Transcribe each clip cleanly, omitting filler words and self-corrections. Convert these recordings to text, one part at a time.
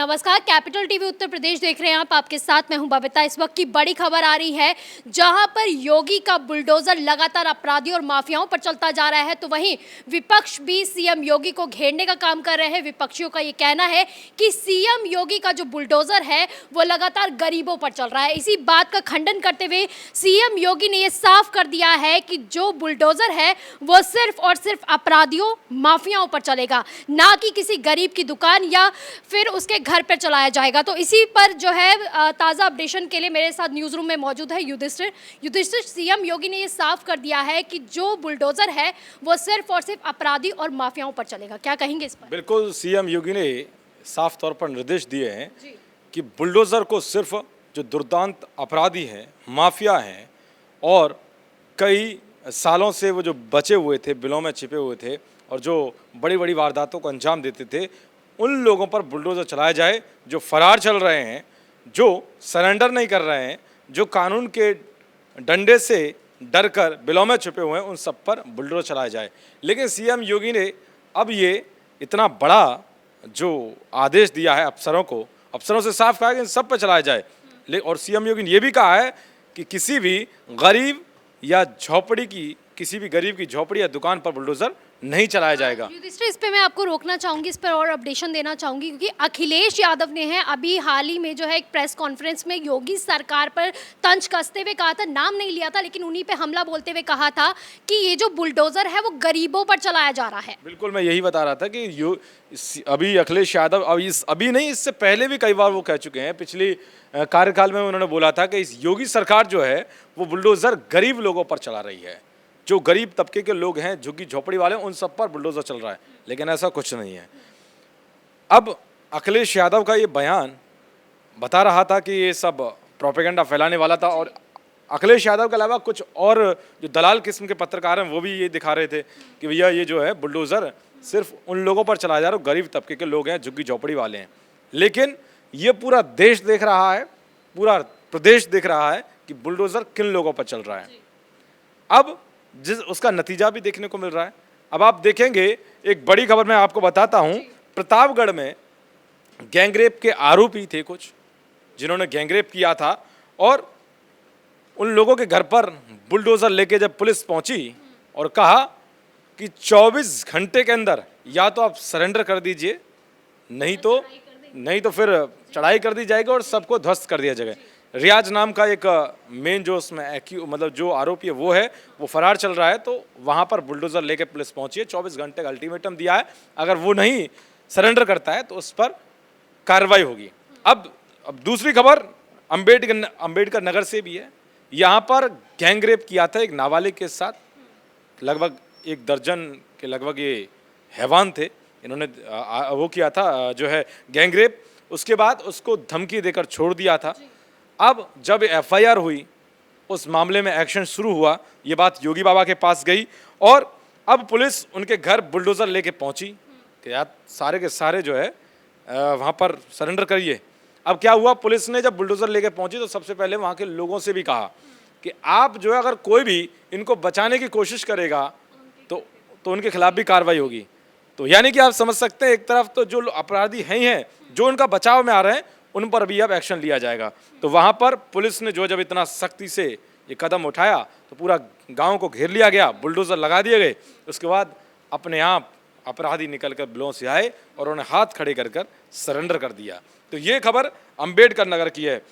नमस्कार, capital TV Uttar Pradesh देख रहे हैं आप। आपके साथ मैं हूं बबीता। इस वक्त की बड़ी खबर आ रही है, जहां पर योगी का बुलडोजर लगातार अपराधियों और माफियाओं पर चलता जा रहा है, तो वहीं विपक्ष भी सीएम योगी को घेरने का काम कर रहे हैं। विपक्षियों का ये कहना है कि सीएम योगी का जो बुलडोजर है वो लगातार गरीबों पर चल रहा है। इसी बात का खंडन करते हुए सीएम योगी ने ये साफ कर दिया है कि जो बुलडोजर है वो सिर्फ और सिर्फ अपराधियों माफियाओं पर चलेगा, ना कि किसी गरीब की दुकान या फिर उसके घर पर चलाया जाएगा। तो इसी पर जो है ताज़ा अपडेशन के लिए मेरे साथ न्यूज़ रूम में मौजूद है युधिष्ठिर। सीएम योगी ने ये साफ कर दिया है कि जो बुलडोजर है वो सिर्फ और सिर्फ अपराधी और माफियाओं पर चलेगा। क्या कहेंगे इस पर? बिल्कुल, सीएम योगी ने साफ तौर पर निर्देश दिए हैं कि बुलडोजर को सिर्फ जो दुर्दांत अपराधी हैं, माफिया हैं और कई सालों से वो जो बचे हुए थे, बिलों में छिपे हुए थे और जो बड़ी बड़ी वारदातों को अंजाम देते थे, उन लोगों पर बुलडोजर चलाया जाए। जो फरार चल रहे हैं, जो सरेंडर नहीं कर रहे हैं, जो कानून के डंडे से डर कर बिलों में छुपे हुए हैं, उन सब पर बुलडोजर चलाया जाए। लेकिन सीएम योगी ने अब ये इतना बड़ा जो आदेश दिया है अफसरों से साफ कहा है कि इन सब पर चलाया जाए। और सीएम योगी ने ये भी कहा है कि किसी भी गरीब या झोपड़ी की किसी भी गरीब की झोपड़ी या दुकान पर बुलडोजर नहीं चलाया जाएगा। युधिष्ठिर, इस पे मैं आपको रोकना चाहूंगी, इस पर और अपडेशन देना चाहूंगी, क्योंकि अखिलेश यादव ने है अभी हाल ही में जो है एक प्रेस कॉन्फ्रेंस में योगी सरकार पर तंज कसते हुए कहा था, नाम नहीं लिया था लेकिन उन्हीं पे हमला बोलते हुए कहा था कि ये जो बुलडोजर है वो गरीबों पर चलाया जा रहा है। बिल्कुल, मैं यही बता रहा था कि अभी अखिलेश यादव अभी नहीं, इससे पहले भी कई बार वो कह चुके हैं। पिछली कार्यकाल में उन्होंने बोला था कि इस योगी सरकार जो है वो बुलडोजर गरीब लोगों पर चला रही है, जो गरीब तबके के लोग हैं, झुग्गी झोपड़ी वाले, उन सब पर बुलडोजर चल रहा है। लेकिन ऐसा कुछ नहीं है। अब अखिलेश यादव का ये बयान बता रहा था कि ये सब प्रोपेगेंडा फैलाने वाला था, और अखिलेश यादव के अलावा कुछ और जो दलाल किस्म के पत्रकार हैं वो भी ये दिखा रहे थे कि भैया ये जो है बुलडोजर सिर्फ उन लोगों पर चलाया जा रहा है, गरीब तबके के लोग हैं, झुग्गी झोपड़ी वाले हैं। लेकिन ये पूरा देश देख रहा है, पूरा प्रदेश देख रहा है कि बुलडोजर किन लोगों पर चल रहा है। अब उसका नतीजा भी देखने को मिल रहा है। अब आप देखेंगे, एक बड़ी खबर मैं आपको बताता हूं। प्रतापगढ़ में गैंगरेप के आरोपी थे कुछ, जिन्होंने गैंगरेप किया था, और उन लोगों के घर पर बुलडोजर लेके जब पुलिस पहुंची और कहा कि 24 घंटे के अंदर या तो आप सरेंडर कर दीजिए, नहीं तो फिर चढ़ाई कर दी जाएगी और सबको ध्वस्त कर दिया जाएगा। रियाज नाम का एक मेन जो उसमें मतलब जो आरोपी है वो फरार चल रहा है। तो वहाँ पर बुलडोजर लेके पुलिस पहुंची है, 24 घंटे का अल्टीमेटम दिया है। अगर वो नहीं सरेंडर करता है तो उस पर कार्रवाई होगी। अब दूसरी खबर अंबेडकर नगर से भी है। यहाँ पर गैंगरेप किया था एक नाबालिग के साथ, लगभग 1 दर्जन के लगभग ये हैवान थे। इन्होंने वो किया था जो है गैंगरेप। उसके बाद उसको धमकी देकर छोड़ दिया था। अब जब एफआईआर हुई, उस मामले में एक्शन शुरू हुआ, ये बात योगी बाबा के पास गई और अब पुलिस उनके घर बुलडोजर लेके पहुंची कि यार सारे के सारे जो है वहाँ पर सरेंडर करिए। अब क्या हुआ, पुलिस ने जब बुलडोजर लेके पहुंची तो सबसे पहले वहाँ के लोगों से भी कहा कि आप जो है अगर कोई भी इनको बचाने की कोशिश करेगा तो उनके खिलाफ भी कार्रवाई होगी। तो यानी कि आप समझ सकते हैं, एक तरफ तो जो अपराधी हैं जो उनका बचाव में आ रहे हैं उन पर भी अब एक्शन लिया जाएगा। तो वहाँ पर पुलिस ने जब इतना सख्ती से ये कदम उठाया तो पूरा गांव को घेर लिया गया, बुलडोजर लगा दिए गए। उसके बाद अपने आप अपराधी निकलकर बिलों से आए और उन्हें हाथ खड़े कर सरेंडर कर दिया। तो ये खबर अंबेडकर नगर की है।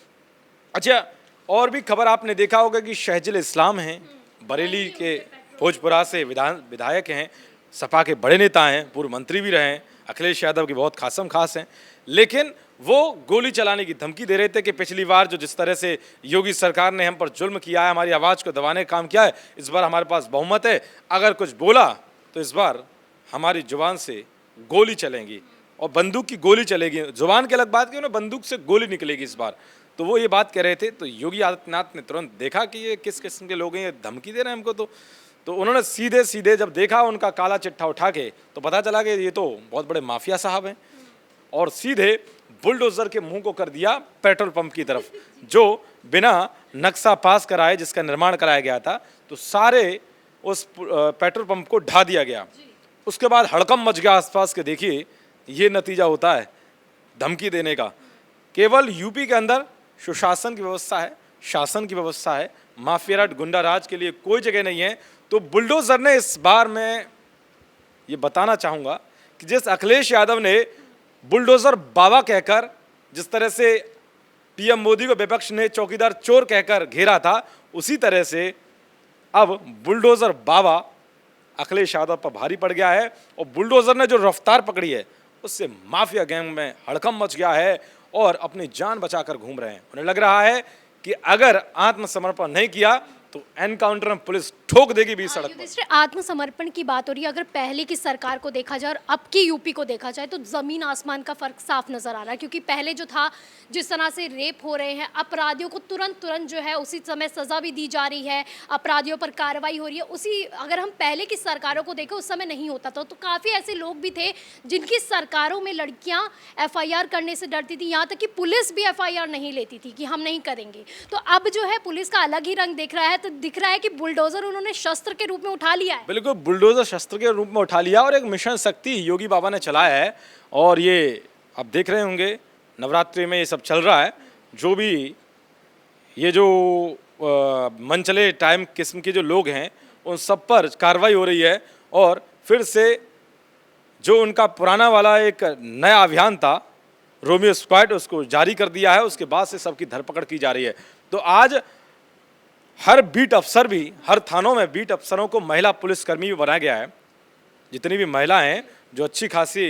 अच्छा, और भी खबर आपने देखा होगा कि शहजुल इस्लाम हैं, बरेली के भोजपुरा से विधायक हैं, सपा के बड़े नेता हैं, पूर्व मंत्री भी रहे हैं, अखिलेश यादव की बहुत खास हैं। लेकिन वो गोली चलाने की धमकी दे रहे थे कि पिछली बार जो जिस तरह से योगी सरकार ने हम पर जुल्म किया है, हमारी आवाज़ को दबाने का काम किया है, इस बार हमारे पास बहुमत है, अगर कुछ बोला तो इस बार हमारी जुबान से गोली चलेगी और बंदूक की गोली चलेगी। जुबान की अलग बात की, उन्हें बंदूक से गोली निकलेगी इस बार। तो वो ये बात कह रहे थे। तो योगी आदित्यनाथ ने तुरंत देखा कि ये किस किस्म के लोग हैं, ये धमकी दे रहे हैं हमको। तो उन्होंने सीधे जब देखा उनका काला चिट्ठा उठा के, तो पता चला कि ये तो बहुत बड़े माफिया साहब हैं, और सीधे बुलडोजर के मुंह को कर दिया पेट्रोल पंप की तरफ, जो बिना नक्शा पास कराए जिसका निर्माण कराया गया था। तो सारे उस पेट्रोल पंप को ढा दिया गया। उसके बाद हड़कंप मच गया आसपास के। देखिए ये नतीजा होता है धमकी देने का। केवल यूपी के अंदर सुशासन की व्यवस्था है, शासन की व्यवस्था है, माफिया गुंडा राज के लिए कोई जगह नहीं है। तो बुलडोजर ने इस बार मैं ये बताना चाहूँगा कि जिस अखिलेश यादव ने बुलडोजर बाबा कहकर, जिस तरह से पीएम मोदी को विपक्ष ने चौकीदार चोर कहकर घेरा था, उसी तरह से अब बुलडोजर बाबा अखिलेश यादव पर भारी पड़ गया है। और बुलडोजर ने जो रफ्तार पकड़ी है उससे माफिया गैंग में हड़कंप मच गया है और अपनी जान बचाकर घूम रहे हैं। उन्हें लग रहा है कि अगर आत्मसमर्पण नहीं किया तो एनकाउंटर में पुलिस ठोक देगी बीच सड़क पर। आत्मसमर्पण की बात हो रही है, अगर पहले की सरकार को देखा जाए और अब की यूपी को देखा जाए तो जमीन आसमान का फर्क साफ नजर आ रहा है। क्योंकि पहले जो था, जिस तरह से रेप हो रहे हैं, अपराधियों को तुरंत जो है उसी समय सजा भी दी जा रही है, अपराधियों पर कार्रवाई हो रही है। उसी अगर हम पहले की सरकारों को देखें उस समय नहीं होता था। तो काफ़ी ऐसे लोग भी थे जिनकी सरकारों में लड़कियाँ FIR करने से डरती थी, यहाँ तक कि पुलिस भी FIR नहीं लेती थी कि हम नहीं करेंगे। तो अब जो है पुलिस का अलग ही रंग दिख रहा है। तो दिख रहा है कि बुलडोजर उन्होंने शस्त्र के रूप में उठा लिया है। बिल्कुल, बुलडोजर शस्त्र के रूप में उठा लिया और एक मिशन शक्ति योगी बाबा ने चलाया है। और ये आप देख रहे होंगे नवरात्रि में ये सब चल रहा है। जो भी ये जो मनचले टाइम किस्म के जो लोग हैं उन सब पर कार्रवाई हो रही है। और फिर से जो उनका पुराना वाला एक नया अभियान था रोमियो स्क्वाड, उसको जारी कर दिया है। उसके बाद से सबकी धरपकड़ की जा रही है। तो आज हर बीट अफसर भी, हर थानों में बीट अफसरों को महिला पुलिसकर्मी भी बनाया गया है। जितनी भी महिला हैं जो अच्छी खासी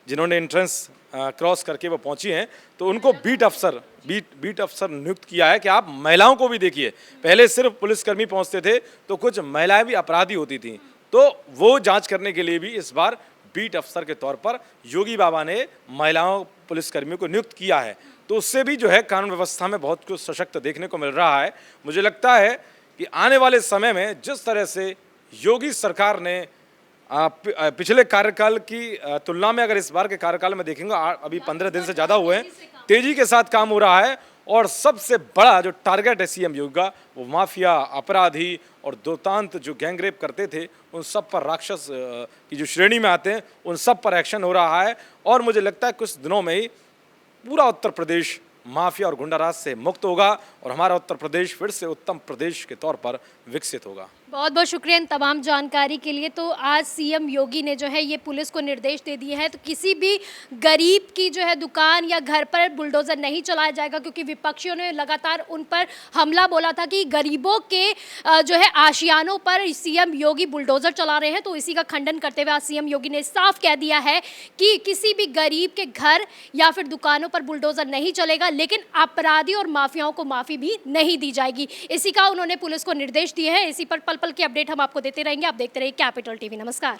जिन्होंने एंट्रेंस क्रॉस करके वो पहुंची हैं, तो उनको बीट अफसर नियुक्त किया है कि आप महिलाओं को भी देखिए। पहले सिर्फ पुलिसकर्मी पहुंचते थे तो कुछ महिलाएं भी अपराधी होती थीं, तो वो जांच करने के लिए भी इस बार बीट अफसर के तौर पर योगी बाबा ने महिलाओं पुलिसकर्मियों को नियुक्त किया है। तो उससे भी जो है कानून व्यवस्था में बहुत कुछ सशक्त देखने को मिल रहा है। मुझे लगता है कि आने वाले समय में जिस तरह से योगी सरकार ने पिछले कार्यकाल की तुलना में, अगर इस बार के कार्यकाल में देखेंगे, अभी 15 दिन से ज़्यादा हुए हैं, तेजी के साथ काम हो रहा है। और सबसे बड़ा जो टारगेट है सीएम योगी का, वो माफिया, अपराधी और दुर्दांत जो गैंगरेप करते थे उन सब पर, राक्षस की जो श्रेणी में आते हैं उन सब पर एक्शन हो रहा है। और मुझे लगता है कुछ दिनों में ही पूरा उत्तर प्रदेश माफिया और गुंडाराज से मुक्त होगा और हमारा उत्तर प्रदेश फिर से उत्तम प्रदेश के तौर पर विकसित होगा। बहुत बहुत शुक्रिया इन तमाम जानकारी के लिए। तो आज सीएम योगी ने जो है ये पुलिस को निर्देश दे दिए हैं, तो किसी भी गरीब की जो है दुकान या घर पर बुलडोजर नहीं चलाया जाएगा। क्योंकि विपक्षियों ने लगातार उन पर हमला बोला था कि गरीबों के जो है आशियानों पर सीएम योगी बुलडोजर चला रहे हैं। तो इसी का खंडन करते हुए आज सीएम योगी ने साफ कह दिया है कि किसी भी गरीब के घर या फिर दुकानों पर बुलडोजर नहीं चलेगा, लेकिन अपराधी और माफियाओं को माफी भी नहीं दी जाएगी। इसी का उन्होंने पुलिस को निर्देश दिए हैं। इसी पर पल पल की अपडेट हम आपको देते रहेंगे। आप देखते रहिए कैपिटल टीवी। नमस्कार।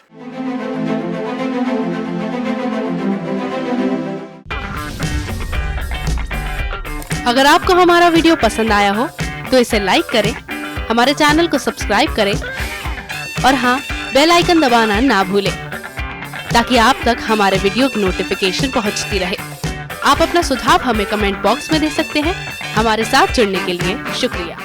अगर आपको हमारा वीडियो पसंद आया हो तो इसे लाइक करें, हमारे चैनल को सब्सक्राइब करें और हाँ, बेल आइकन दबाना ना भूलें ताकि आप तक हमारे वीडियो की नोटिफिकेशन पहुंचती रहे। आप अपना सुझाव हमें कमेंट बॉक्स में दे सकते हैं। हमारे साथ जुड़ने के लिए शुक्रिया।